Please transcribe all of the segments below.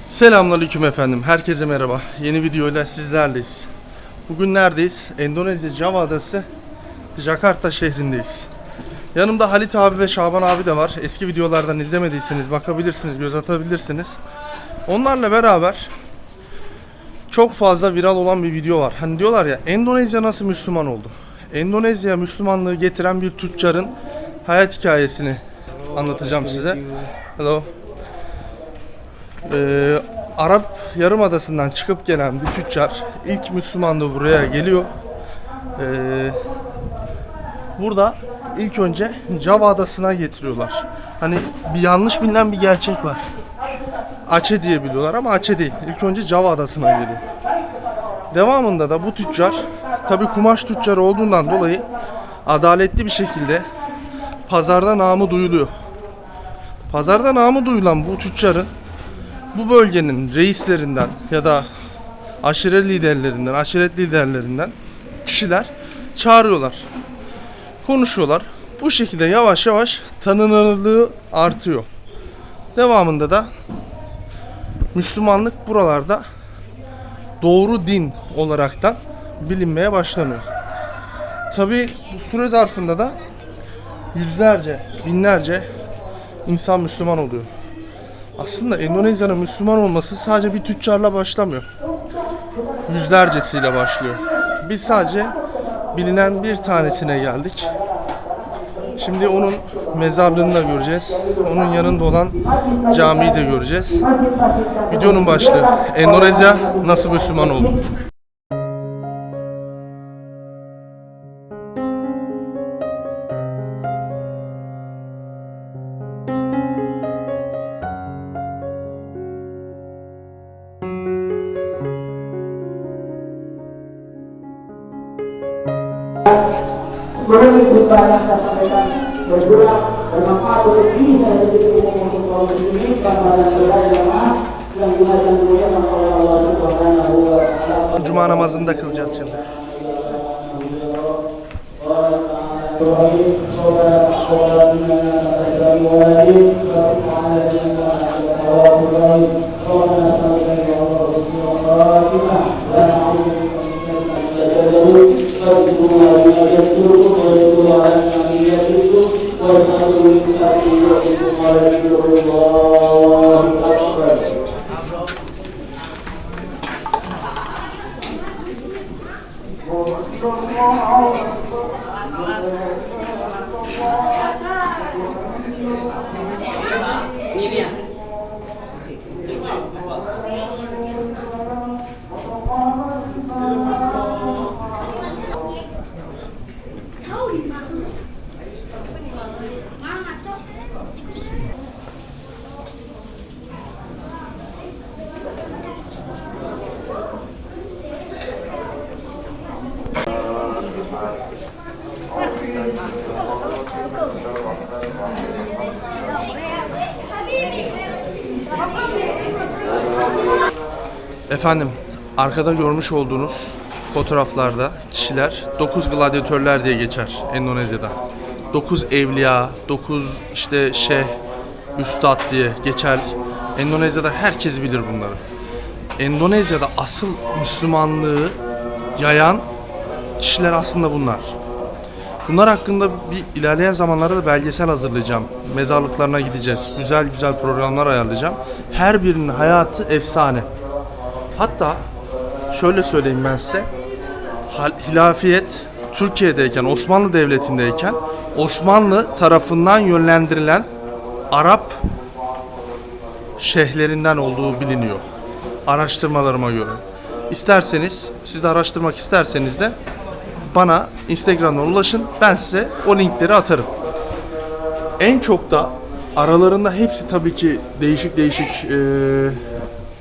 Selamünaleyküm efendim. Herkese merhaba. Yeni videoyla sizlerleyiz. Bugün neredeyiz? Endonezya Java Adası Jakarta şehrindeyiz. Yanımda Halit abi ve Şaban abi de var. Eski videolardan izlemediyseniz bakabilirsiniz, göz atabilirsiniz. Onlarla beraber çok fazla viral olan bir video var. Hani diyorlar ya, Endonezya nasıl Müslüman oldu? Endonezya Müslümanlığı getiren bir tüccarın hayat hikayesini anlatacağım size. Hello. Arap Yarımadası'ndan çıkıp gelen bir tüccar ilk Müslümanlığı buraya geliyor. Burada ilk önce Java Adası'na getiriyorlar. Hani bir yanlış bilinen bir gerçek var. Aceh diye biliyorlar ama Aceh değil. İlk önce Java Adası'na geliyor. Devamında da bu tüccar, tabi kumaş tüccarı olduğundan dolayı adaletli bir şekilde pazarda namı duyuluyor. Pazarda namı duyulan bu tüccarın bu bölgenin reislerinden ya da aşiret liderlerinden kişiler çağırıyorlar. Konuşuyorlar. Bu şekilde yavaş yavaş tanınırlığı artıyor. Devamında da Müslümanlık buralarda doğru din olaraktan bilinmeye başlanıyor. Tabi bu süre zarfında da yüzlerce, binlerce insan Müslüman oluyor. Aslında Endonezya'nın Müslüman olması sadece bir tüccarla başlamıyor. Yüzlercesiyle başlıyor. Biz sadece bilinen bir tanesine geldik. Şimdi onun mezarlığını da göreceğiz. Onun yanında olan camiyi de göreceğiz. Videonun başlığı: Endonezya nasıl Müslüman oldu? Sebenarnya khutbah yang saya sampaikan berguna bermanfaat untuk diri saya sendiri untuk kaum muslimin bangsa dan saudara jamaah yang dimuliakan oleh Allah Subhanahu wa taala. Cuma namazını da kılacağız şimdi. Efendim, arkada görmüş olduğunuz fotoğraflarda kişiler 9 gladyatörler diye geçer Endonezya'da. 9 evliya, 9 işte şeyh, üstad diye geçer. Endonezya'da herkes bilir bunları. Endonezya'da asıl Müslümanlığı yayan kişiler aslında bunlar. Bunlar hakkında bir ilerleyen zamanlarda da belgesel hazırlayacağım. Mezarlıklarına gideceğiz. Güzel güzel programlar ayarlayacağım. Her birinin hayatı efsane. Hatta şöyle söyleyeyim ben size. Hilafiyet Türkiye'deyken, Osmanlı Devleti'ndeyken Osmanlı tarafından yönlendirilen Arap şeyhlerinden olduğu biliniyor. Araştırmalarıma göre. İsterseniz, siz de araştırmak isterseniz de bana Instagram'dan ulaşın. Ben size o linkleri atarım. En çok da aralarında hepsi tabii ki değişik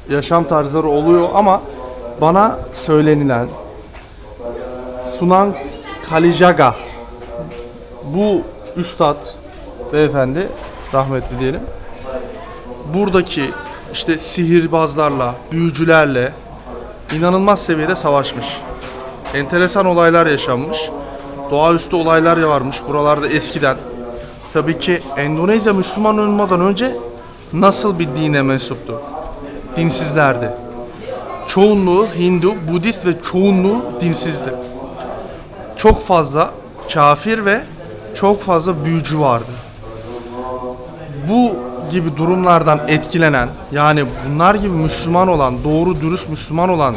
yaşam tarzları oluyor ama bana söylenilen Sunan Kalijaga, bu üstad beyefendi, rahmetli diyelim, buradaki işte sihirbazlarla, büyücülerle inanılmaz seviyede savaşmış. Enteresan olaylar yaşanmış. Doğaüstü olaylar varmış buralarda eskiden. Tabii ki Endonezya Müslüman olmadan önce nasıl bir dine mensuptu? dinsizlerdi. Çoğunluğu Hindu, Budist ve çoğunluğu dinsizdi. Çok fazla kafir ve çok fazla büyücü vardı. Bu gibi durumlardan etkilenen, yani bunlar gibi Müslüman olan, doğru dürüst Müslüman olan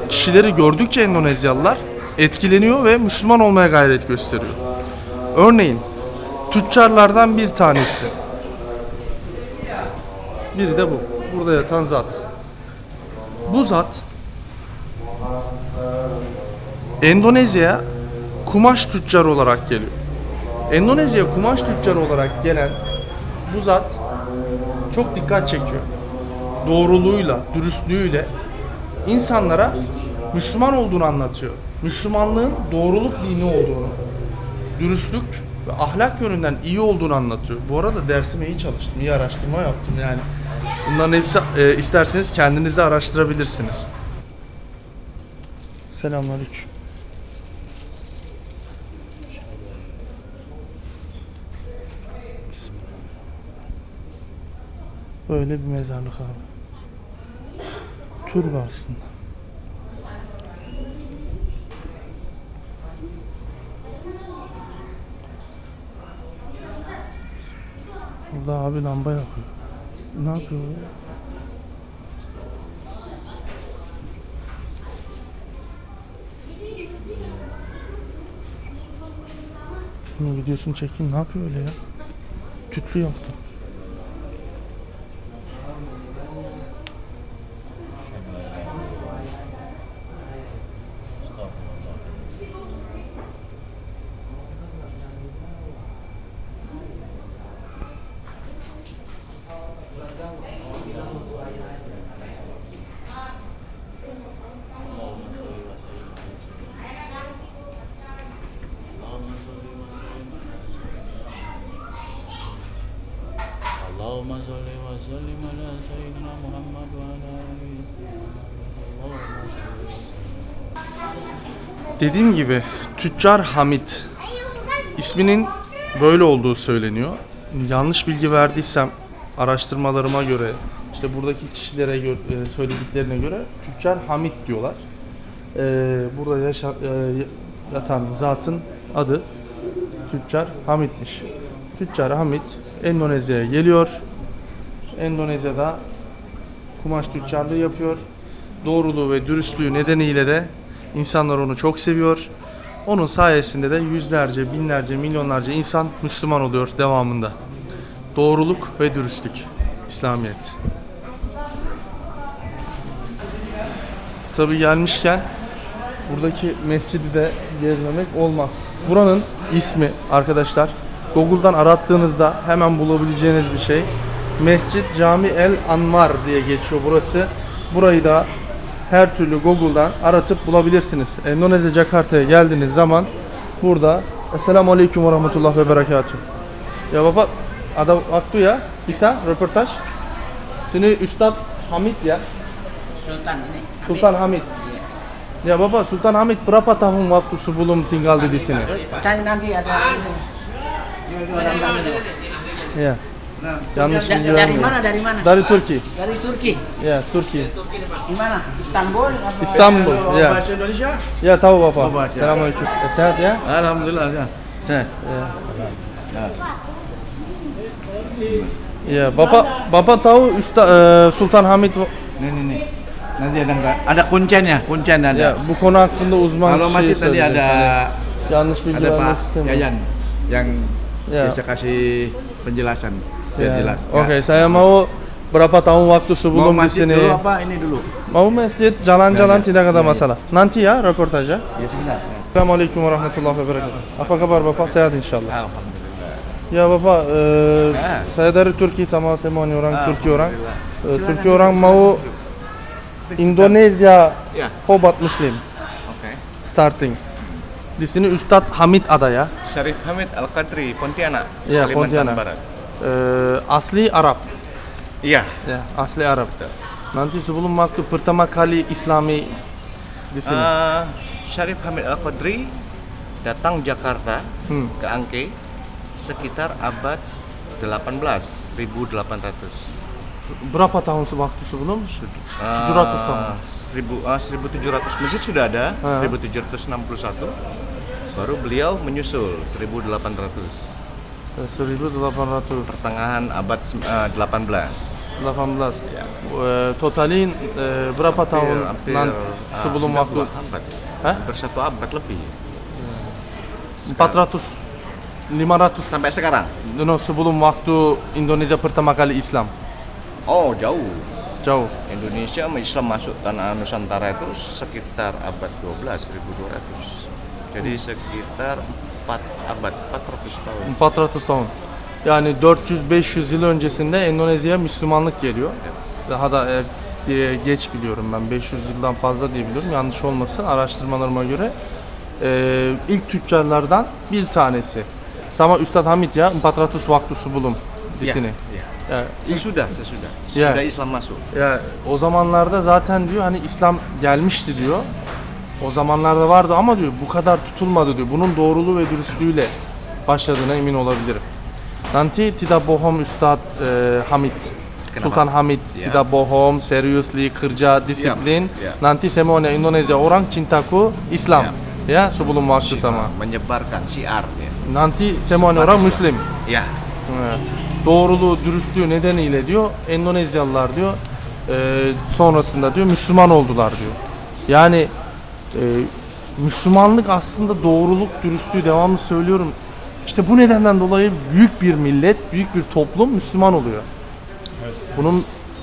kişileri gördükçe Endonezyalılar etkileniyor ve Müslüman olmaya gayret gösteriyor. Örneğin tüccarlardan bir tanesi. Biri de bu. Burada yatan zat. Bu zat Endonezya'ya kumaş tüccarı olarak geliyor. Endonezya'ya kumaş tüccarı olarak gelen bu zat çok dikkat çekiyor. Doğruluğuyla, dürüstlüğüyle insanlara Müslüman olduğunu anlatıyor. Müslümanlığın doğruluk dini olduğunu, dürüstlük ve ahlak yönünden iyi olduğunu anlatıyor. Bu arada dersime iyi çalıştım, iyi araştırma yaptım yani. Bunların hepsi isterseniz kendiniz de araştırabilirsiniz. Selamünaleyküm. Böyle bir mezarlık abi. Türbe aslında. Burada abi lamba yakıyor. Ne yapıyor ya? Bunun videosunu çekeyim. Ne yapıyor öyle ya? Tütsü yaktı. Allahumma sholli wa sallim ala sayyidina Muhammad wa ala alihi. Dediğim gibi Tüccar Hamit isminin böyle olduğu söyleniyor. Yanlış bilgi verdiysem araştırmalarıma göre, işte buradaki kişilere söylediklerine göre Tüccar Hamit diyorlar. Burada yatan zatın adı Tüccar Hamit'miş. Tüccar Hamit Endonezya'ya geliyor. Endonezya'da kumaş tüccarlığı yapıyor. Doğruluğu ve dürüstlüğü nedeniyle de insanlar onu çok seviyor. Onun sayesinde de yüzlerce, binlerce, milyonlarca insan Müslüman oluyor devamında. Doğruluk ve dürüstlük. İslamiyet. Tabii gelmişken buradaki mescidi de gezmemek olmaz. Buranın ismi arkadaşlar Google'dan arattığınızda hemen bulabileceğiniz bir şey. Mescid Cami El Anwar diye geçiyor burası. Burayı da her türlü Google'dan aratıp bulabilirsiniz. Endonezya Jakarta'ya geldiğiniz zaman burada Esselamu Aleyküm ve Rahmetullah ve Berekatuhu. Ya baba ada waktu ya bisa röportaj. Sini Üstad Hamid ya. Sultan ini. Sultan Hamid. Ya baba Sultan Hamid berapa tahun waktu sebelum tinggal di sini? Tanya nanti ada ini. Orang Bangsa. Ya. Yanlış bilgi Dari vermeyin. mana? Dari mana? Dari Turki. Dari Turki. Ya Turki. Di mana? Istanbul. apa? İstanbul. Ya. Bahasa Indonesia? Ya tahu bapa. Baba, ya. Selamünaleyküm. Sehat ya. Alhamdulillah ya. Sehat. Ya bapa tahu Sultan Hamid. Nih. Nanti ada kuncinya, kuncian ada. Ya bu konu hakkında uzman Kalau kişi masjid tadi söyleyecek. ada Yanlış bilgi ada vermek Pak istemiyorum. Yayan yang Ya. bisa kasih penjelasan biar Ya. jelas. Oke, saya mau berapa tahun waktu Mau sebelum di masjid sini. dulu apa ini dulu? Mau masjid jalan-jalan Ya, ya. tidak ada Ya, ya. masalah. Nanti ya röportajnya. Ya sebentar. Assalamualaikum warahmatullahi wabarakatuh. Apa kabar Bapak? Sehat inşallah. Alhamdulillah. Ya Bapak, Ya. saya dari Turki sama semua orang Turki orang. Alhamdulillah. Turki orang mau Indonesia Ya. Hobat Muslim Oke. starting. Di sini Ustadz Hamid ada ya. Syarif Hamid Al-Qadri, Pontianak, Iya, Kalimantan Pontianak. Barat. Asli Arap. Iya. Ya, asli Arap. Nanti sebelum waktu pertama kali Islami di sini. Syarif Hamid Al-Qadri datang Jakarta ke Angke sekitar abad 18, 1800. Berapa tahun waktu sebelum? 700 tahun. 1700 masjid sudah ada, 1761. Baru beliau menyusul 1800. 1800. Pertengahan abad 18. 18. Totalin berapa tahun sebelum hampir waktu? 2 abad. Hah? Hampir 1 abad lebih. 400, 500. Sampai sekarang. No, sebelum waktu Indonesia pertama kali Islam. Oh, jauh. Jauh. Indonesia Islam masuk tanah Nusantara itu sekitar abad 12, 1200. Jadi sekitar 4 abad, 400 tahun. 400 tahun. Yani 400-500 yıl öncesinde Endonezya'ya Müslümanlık geliyor. Daha da geç biliyorum ben, 500 yıldan fazla diye biliyorum. Yanlış olmasın araştırmalarıma göre. İlk tüccarlardan bir tanesi. Sama Üstad Hamid ya 400 waktu sebelum di sini. Ya, Sesudah. Ya. Sudah Islam masuk. ya o zamanlarda zaten diyor hani İslam gelmişti diyor. O zamanlarda vardı ama diyor bu kadar tutulmadı diyor. Bunun doğruluğu ve dürüstlüğüyle başladığına emin olabilirim. Nanti tidak bohong Ustad Hamid. Kenapa? Sultan Hamid Ya. tidak bohong, seriously, kerja, disiplin. Ya. Nanti semuanya Indonesia orang cintaku Islam. Ya, sebelum waktu sama. Menyebarkan syiar ya. Nanti semuanya orang Müslim. Ya. Evet. Doğruluğu, dürüstlüğü nedeniyle diyor Endonezyalılar diyor sonrasında diyor Müslüman oldular diyor. Yani Müslümanlık aslında doğruluk, dürüstlüğü devamlı söylüyorum. İşte bu nedenden dolayı büyük bir millet, büyük bir toplum Müslüman oluyor.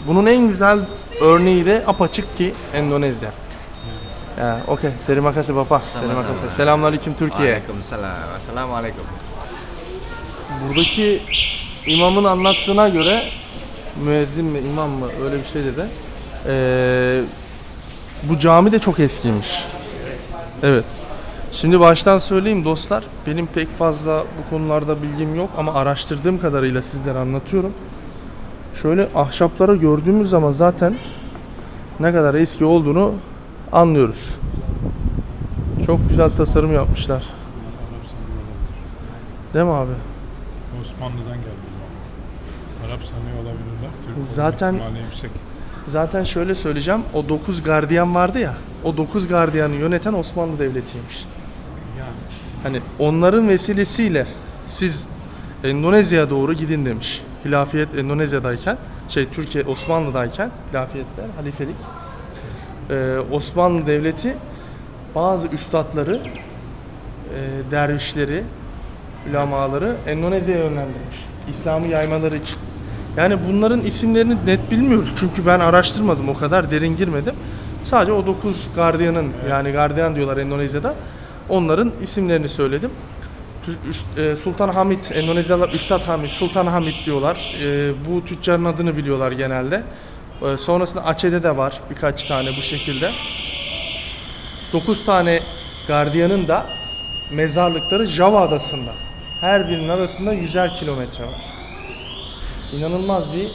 Bunun en güzel örneği de apaçık ki Endonezya. Ya, okey. Terima kasih Bapak. Terima kasih. Selamünaleyküm Türkiye. Waalaikumsalam. Assalamualaikum. Buradaki imamın anlattığına göre müezzin mi imam mı öyle bir şey dedi. Bu cami de çok eskiymiş. Evet. Şimdi baştan söyleyeyim dostlar. Benim pek fazla bu konularda bilgim yok ama araştırdığım kadarıyla sizlere anlatıyorum. Şöyle ahşapları gördüğümüz zaman zaten ne kadar eski olduğunu anlıyoruz. Çok güzel tasarım yapmışlar. Değil mi abi? Osmanlı'dan geldi. Arap sanıyor olabilirler. Türk Zaten- olma ihtimali yüksek. Zaten şöyle söyleyeceğim. O 9 gardiyan vardı ya. O 9 gardiyanı yöneten Osmanlı Devleti'ymiş. Yani Hani onların vesilesiyle siz Endonezya'ya doğru gidin demiş. Hilafiyet Endonezya'dayken, Türkiye Osmanlı'dayken, hilafiyetler, halifelik. Osmanlı Devleti bazı üstadları, dervişleri, ulamaları Endonezya'ya yönlendirmiş. İslam'ı yaymaları için. Yani bunların isimlerini net bilmiyoruz. Çünkü ben araştırmadım, o kadar derin girmedim. Sadece o 9 gardiyanın, yani gardiyan diyorlar Endonezya'da. Onların isimlerini söyledim. Sultan Hamid, Endonezyalılar Üstad Hamid, Sultan Hamid diyorlar. Bu tüccarın adını biliyorlar genelde. Sonrasında Aceh'de de var birkaç tane bu şekilde. 9 tane gardiyanın da mezarlıkları Java adasında. Her birinin arasında 100'er kilometre var. İnanılmaz bir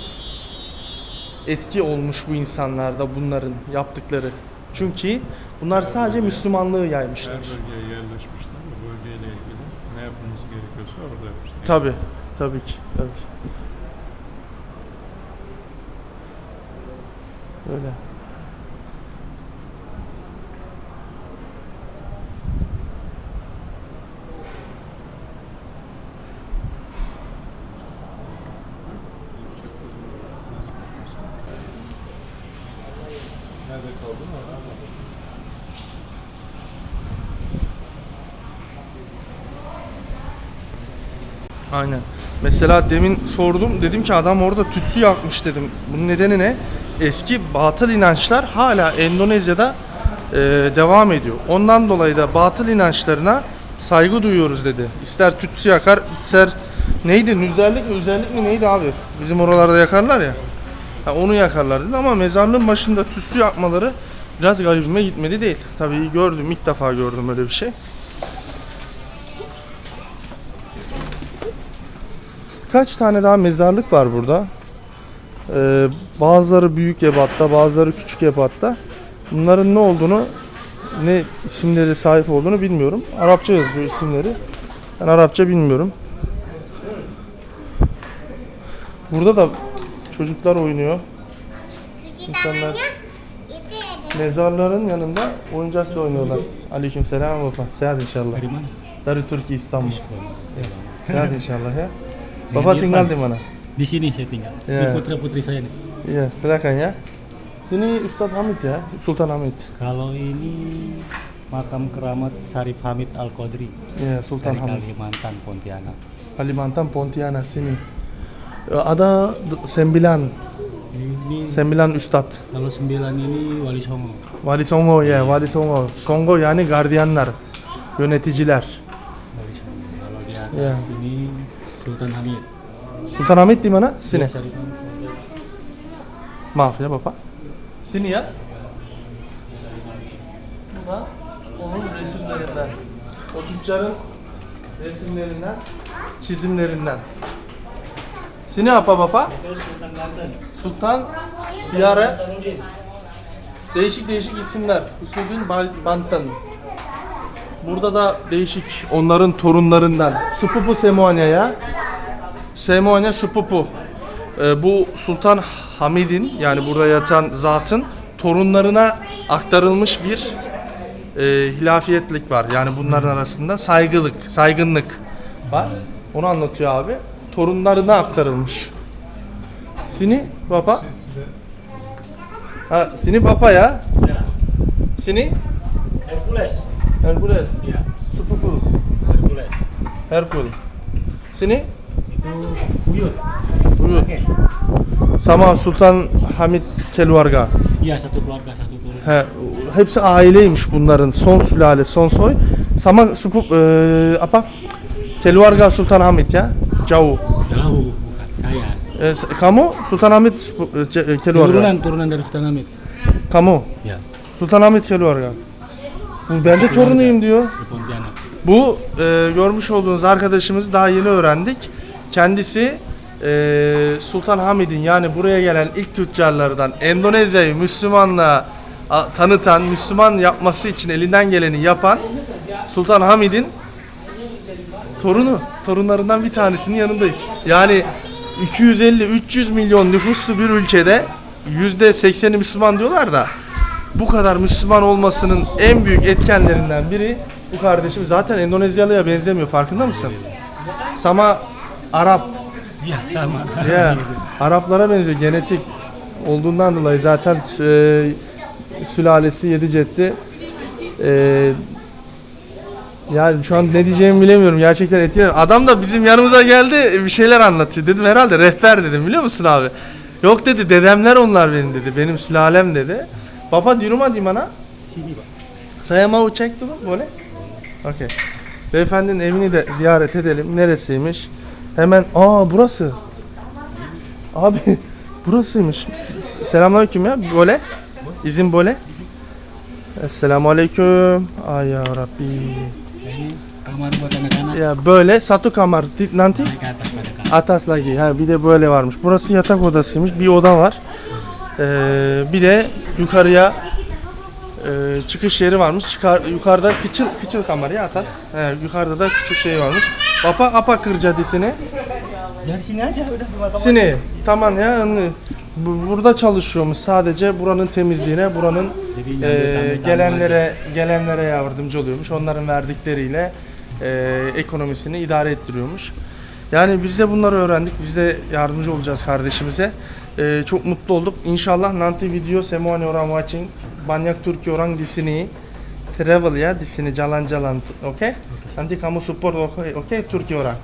etki olmuş bu insanlarda bunların yaptıkları. Çünkü bunlar sadece Müslümanlığı yaymışlar. her bölgeye yerleşmişler ve bölgeyle ilgili ne yapılması gerekiyorsa orada yapmışlar. Tabii, tabii ki, tabii ki. Öyle. Nerede kaldın? Aynen. Mesela demin sordum, dedim ki adam orada tütsü yakmış dedim. Bunun nedeni ne? Eski batıl inançlar hala Endonezya'da devam ediyor. Ondan dolayı da batıl inançlarına saygı duyuyoruz dedi. İster tütsü yakar, ister neydi? Nüzerlik mi neydi abi? Bizim oralarda yakarlar ya. Ha, onu yakarlar dedi ama mezarlığın başında tütsü yakmaları biraz garibime gitmedi değil. Tabii gördüm, ilk defa gördüm öyle bir şey. Kaç tane daha mezarlık var burada. Bazıları büyük ebatta, bazıları küçük ebatta. Bunların ne olduğunu, ne isimleri sahip olduğunu bilmiyorum. Arapça yazıyor isimleri. Ben Arapça bilmiyorum. Burada da çocuklar oynuyor. İnsanlar mezarların yanında oyuncakla oynuyorlar. Aleykümselam baba. Sehat inşallah. Dari mana? Dari Türkiye İstanbul. Sehat inşallah ya. Dengan Baba Irfan. tinggal di mana? Di sini saya tinggal. Ya. Di putra putri saya nih. Iya, silakan ya. Sini Ustadz Hamid ya, Sultan Hamid. Kalau ini makam keramat Syarif Hamid Al Qadri Iya, Sultan dari Hamid. Kalimantan, Pontianak. Kalimantan Pontianak sini. Ada 9. Ini 9 Üstad. kalau 9 ini Wali Songo. Vali Songo ya, Vali Songo. Songo yani gardiyanlar, yöneticiler. Wali Songo. Kalau di atas Ya. ini Sultan Hamid. Sultan Hamid di mana? Sini. Syarif Hamid. Maaf ya Bapak. Sini ya. Bu da onun resimlerinden. O tüccarın resimlerinden, çizimlerinden. Sini apa Bapak? Itu Sultan Banten. Sultan Siyaret. Değişik değişik isimler. Hüsnüddin Banten. Burada da değişik onların torunlarından. Supupu Semuanya ya. Semuanya Supupu. Bu Sultan Hamid'in yani burada yatan zatın torunlarına aktarılmış bir hilafiyetlik var. Yani bunların arasında saygınlık var. Onu anlatıyor abi. Torunlarına aktarılmış. Sini baba. Ha, sini baba ya. Sini Hercules. Hercules. Ya, Supupu. Hercules. Herkul. Sini Itu Buyut. Buyur. Oke. Sama Sultan Hamid Keluarga. Iya, satu keluarga, satu turun. He, hepsi aileymiş bunların. Son sülale, son soy. Sama apa? Keluarga Sultan Hamid ya. Jauh. Jauh, bukan saya. Kamu Sultan Hamid Keluarga. Turunan dari Sultan Hamid. Kamu Ya, Sultan Hamid Keluarga. Bu ben de torunuyum diyor. di Pontianak. Bu görmüş olduğunuz arkadaşımızı daha yeni öğrendik. Kendisi Sultan Hamid'in yani buraya gelen ilk tüccarlardan Endonezya'yı Müslümanlığa tanıtan, Müslüman yapması için elinden geleni yapan Sultan Hamid'in torunlarından bir tanesinin yanındayız. Yani 250-300 milyon nüfuslu bir ülkede %80'i Müslüman diyorlar da bu kadar Müslüman olmasının en büyük etkenlerinden biri bu kardeşim. Zaten Endonezyalı'ya benzemiyor, farkında mısın? Sama Arap. Iya, sama. Ya Araplara benziyor, genetik olduğundan dolayı zaten sülalesi 7 cetti. Yani şu an ne diyeceğimi bilemiyorum, gerçekten etkiledim. Adam da bizim yanımıza geldi, bir şeyler anlatıyor. Dedim herhalde rehber dedim, biliyor musun abi? Yok dedi, dedemler onlar benim dedi, benim sülalem dedi. Baba di rumah di mana? Sini, Pak. Saya mau cek dulu, boleh? Okey. Beyefendinin evini de ziyaret edelim. Neresiymiş? Hemen, burası. Abi burasıymış. Selamünaleyküm ya. Böyle. İzin böyle. Selamünaleyküm. Ay ya Rabbi. Ini kamar buat anak-anak. Ya böyle satu kamar. Nanti Naik ke atas ada kamar. atas lagi. Ha bir de böyle varmış. Burası yatak odasıymış. Bir oda var. Bir de yukarıya çıkış yeri varmış. Yukarıda kıçıl kamar ya atas. Yukarıda da küçük şey varmış. Apa kerja di sini? Dari sini aja udah dua kamar. Sini. Tamam ya. Burada çalışıyormuş sadece buranın temizliğine, buranın gelenlere yardımcı oluyormuş. Onların verdikleriyle ekonomisini idare ettiriyormuş. Yani biz de bunları öğrendik. Biz de yardımcı olacağız kardeşimize. Çok mutlu olduk. İnşallah nanti video semuanya orang watching banyak Turki orang di sini travel ya di sini jalan-jalan, oke? Nanti kamu support, oke? Turki orang.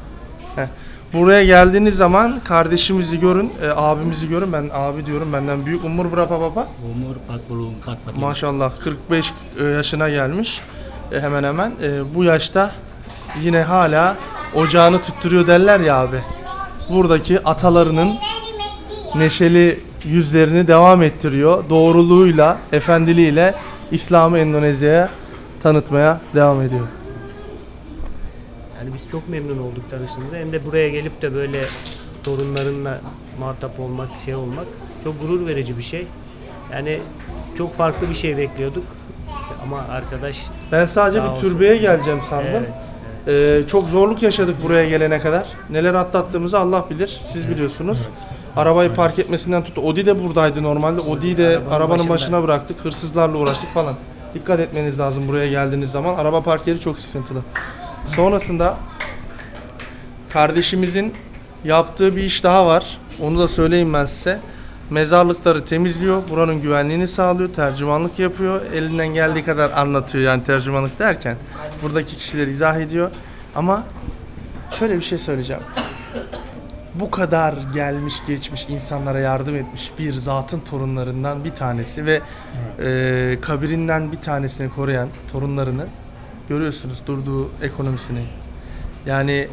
Heh. Buraya geldiğiniz zaman kardeşimizi görün, abimizi görün. Ben abi diyorum, benden büyük. Umur berapa baba? Umur 44. Maşallah 45 yaşına gelmiş. Hemen hemen. Bu yaşta yine hala ocağını tutturuyor derler ya abi. Buradaki atalarının neşeli yüzlerini devam ettiriyor. Doğruluğuyla, efendiliğiyle İslam'ı Endonezya'ya tanıtmaya devam ediyor. Yani biz çok memnun olduk tanıştığımızda. Hem de buraya gelip de böyle torunlarınla muhatap olmak, şey olmak çok gurur verici bir şey. Yani çok farklı bir şey bekliyorduk. Ama arkadaş Ben sadece sağ bir olsun. türbeye geleceğim sandım. Evet. Çok zorluk yaşadık buraya gelene kadar. Neler atlattığımızı Allah bilir, siz biliyorsunuz. Arabayı park etmesinden tut. Odi de buradaydı normalde. Odi'yi de arabanın başına bıraktık. Hırsızlarla uğraştık falan. Dikkat etmeniz lazım buraya geldiğiniz zaman. Araba park yeri çok sıkıntılı. Sonrasında kardeşimizin yaptığı bir iş daha var. Onu da söyleyeyim ben size. Mezarlıkları temizliyor. Buranın güvenliğini sağlıyor. Tercümanlık yapıyor. Elinden geldiği kadar anlatıyor yani tercümanlık derken. Buradaki kişileri izah ediyor. Ama şöyle bir şey söyleyeceğim. Bu kadar gelmiş geçmiş insanlara yardım etmiş bir zatın torunlarından bir tanesi ve kabirinden bir tanesini koruyan torunlarını görüyorsunuz durduğu ekonomisini. Yani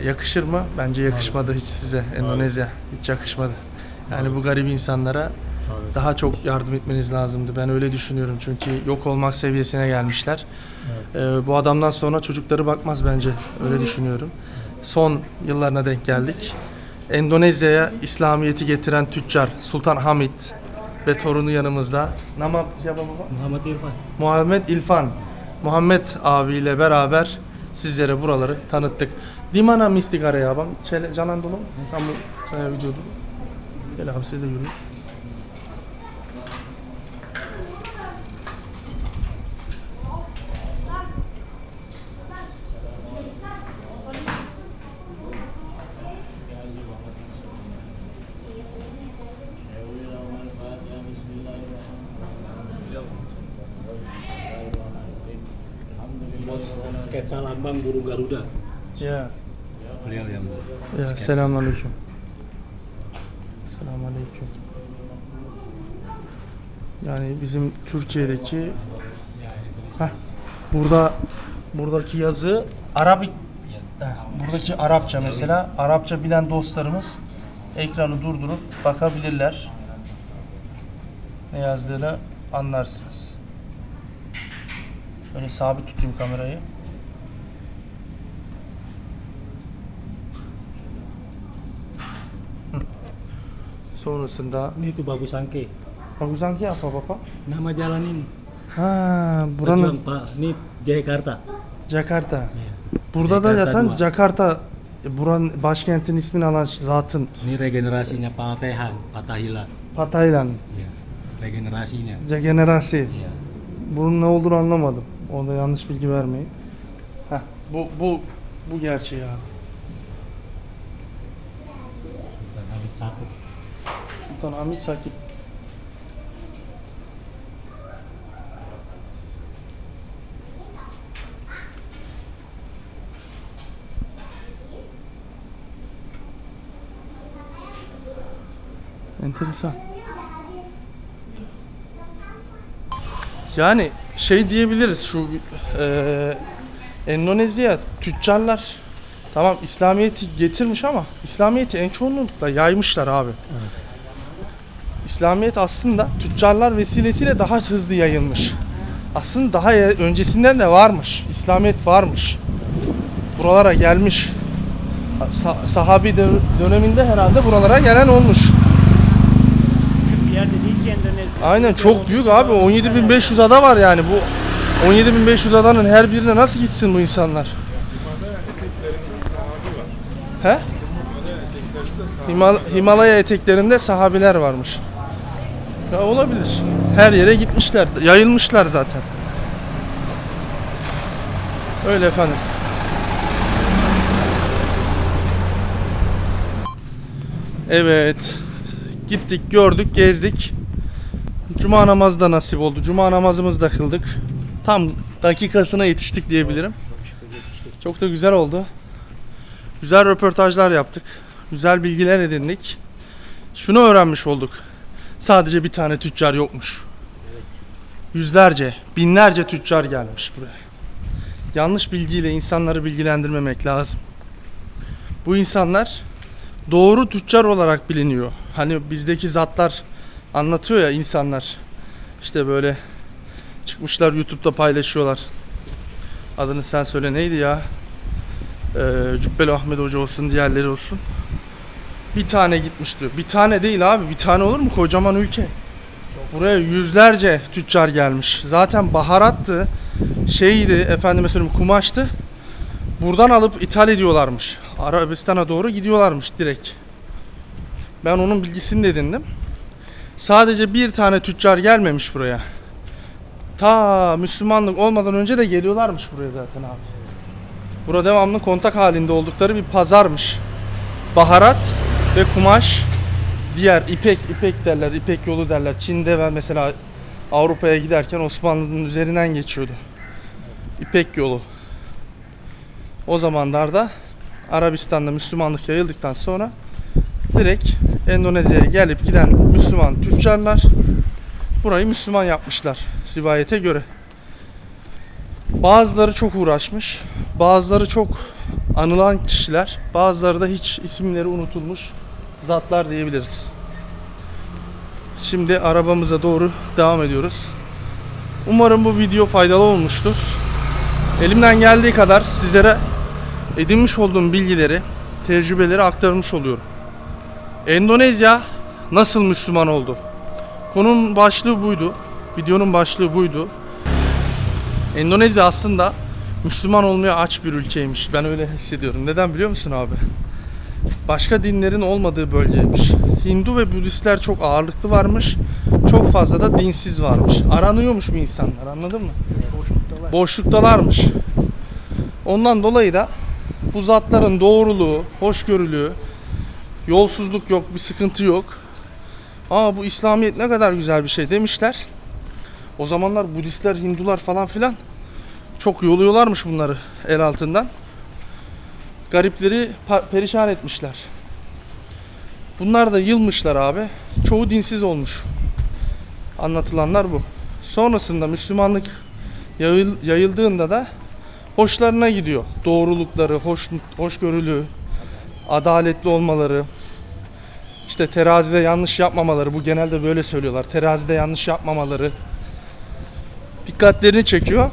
yakışır mı? Bence yakışmadı hiç size Endonezya. Hiç yakışmadı. Yani bu garip insanlara daha çok yardım etmeniz lazımdı. Ben öyle düşünüyorum çünkü yok olmak seviyesine gelmişler. Bu adamdan sonra çocukları bakmaz bence. Öyle düşünüyorum. Son yıllarına denk geldik. Endonezya'ya İslamiyet'i getiren tüccar Sultan Hamid ve torunu yanımızda. Nama siapa baba? Muhammad Irfan. Muhammed İlfan. Muhammed abiyle beraber sizlere buraları tanıttık. Di mana Mistikara ya abang? Jalan dulu. Kamu saya video dulu. Gel abi siz de yürüyün. Sketsa lambang burung Garuda. Ya. Beliau yang Ya selamünaleyküm. Selamünaleyküm. Yani bizim Türkiye'deki buradaki yazı Arabik. Buradaki Arapça mesela. Arapça bilen dostlarımız ekranı durdurup bakabilirler. Ne yazdığını anlarsınız. Şöyle sabit tutayım kamerayı. Sonrasında Ini tuh Bagus Angke. Bagus Angke apa Bapak? Nama jalan ini. Ha, buranın Berjuang, Pak. Ini Jakarta. Jakarta. Iya. Burada da Jakarta yatan dua. Jakarta buranın başkentin ismini alan zatın Ini regenerasinya Pak Tehan, Fatahila. Pataylan. Iya. Regenerasinya. Generasi. Iya. Bunun ne olduğunu anlamadım. Onda yanlış bilgi vermeyin. Heh, bu gerçeği abi. Sultan Hamid Sakip. Sultan Hamid Sakip. Enteresan. Yani şey diyebiliriz şu Endonezya tüccarlar tamam İslamiyet'i getirmiş ama İslamiyet'i en çoğunlukla yaymışlar abi. Evet. İslamiyet aslında tüccarlar vesilesiyle daha hızlı yayılmış. Aslında daha öncesinden de varmış. İslamiyet varmış. Buralara gelmiş. Sahabi döneminde herhalde buralara gelen olmuş. Küçük bir yerde değil ki Endonezya. Aynen çok büyük abi. 17.500 ada var yani bu. 17.500 adanın her birine nasıl gitsin bu insanlar? He? Himalaya eteklerinde sahabiler varmış. Ya olabilir. Her yere gitmişler. Yayılmışlar zaten. Öyle efendim. Evet. Gittik, gördük, gezdik. Cuma namazı da nasip oldu. Cuma namazımızı da kıldık. Tam dakikasına yetiştik diyebilirim. Çok da güzel oldu. Güzel röportajlar yaptık. Güzel bilgiler edindik. Şunu öğrenmiş olduk. Sadece bir tane tüccar yokmuş. Yüzlerce, binlerce tüccar gelmiş buraya. Yanlış bilgiyle insanları bilgilendirmemek lazım. Bu insanlar doğru tüccar olarak biliniyor. Hani bizdeki zatlar anlatıyor ya insanlar. İşte böyle çıkmışlar YouTube'da paylaşıyorlar. Adını sen söyle neydi ya? Cübbeli Ahmet Hoca olsun, diğerleri olsun. Bir tane gitmiş diyor. Bir tane değil abi. Bir tane olur mu? Kocaman ülke. Buraya yüzlerce tüccar gelmiş. Zaten baharattı. Şeydi, efendime söyleyeyim kumaştı. Buradan alıp ithal ediyorlarmış. Arabistan'a doğru gidiyorlarmış direkt. Ben onun bilgisini de edindim. Sadece bir tane tüccar gelmemiş buraya. Ta Müslümanlık olmadan önce de geliyorlarmış buraya zaten abi. Burada devamlı kontak halinde oldukları bir pazarmış. Baharat ve kumaş, diğer ipek derler, ipek yolu derler. Çin'de ve mesela Avrupa'ya giderken Osmanlı'nın üzerinden geçiyordu. İpek yolu. O zamanlarda Arabistan'da Müslümanlık yayıldıktan sonra direkt Endonezya'ya gelip giden Müslüman tüccarlar burayı Müslüman yapmışlar rivayete göre. Bazıları çok uğraşmış, bazıları çok anılan kişiler, bazıları da hiç isimleri unutulmuş zatlar diyebiliriz. Şimdi arabamıza doğru devam ediyoruz. Umarım bu video faydalı olmuştur. Elimden geldiği kadar sizlere edinmiş olduğum bilgileri, tecrübeleri aktarmış oluyorum. Endonezya nasıl Müslüman oldu? Konunun başlığı buydu. Videonun başlığı buydu. Endonezya aslında Müslüman olmaya aç bir ülkeymiş. Ben öyle hissediyorum. Neden biliyor musun abi? Başka dinlerin olmadığı bölgeymiş. Hindu ve Budistler çok ağırlıklı varmış. Çok fazla da dinsiz varmış. Aranıyormuş bu insanlar, anladın mı? Boşluktalarmış. Ondan dolayı da bu zatların doğruluğu, hoşgörülüğü, yolsuzluk yok, bir sıkıntı yok. Ama bu İslamiyet ne kadar güzel bir şey demişler. O zamanlar Budistler, Hindular falan filan çok yoluyorlarmış bunları el altından. Garipleri perişan etmişler. Bunlar da yılmışlar abi. Çoğu dinsiz olmuş. Anlatılanlar bu. Sonrasında Müslümanlık yayıldığında da hoşlarına gidiyor. Doğrulukları, hoşgörülü, adaletli olmaları, işte terazide yanlış yapmamaları, bu genelde böyle söylüyorlar. Terazide yanlış yapmamaları dikkatlerini çekiyor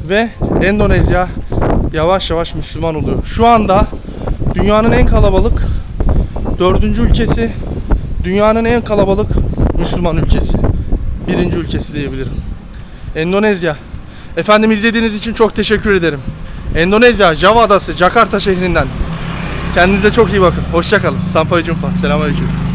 ve Endonezya yavaş yavaş Müslüman oluyor. Şu anda dünyanın en kalabalık 4. ülkesi, dünyanın en kalabalık Müslüman ülkesi. 1. ülkesi diyebilirim. Endonezya. Efendim izlediğiniz için çok teşekkür ederim. Endonezya, Java Adası, Jakarta şehrinden. Kendinize çok iyi bakın. Hoşça kalın. Sampai jumpa. Selamünaleyküm.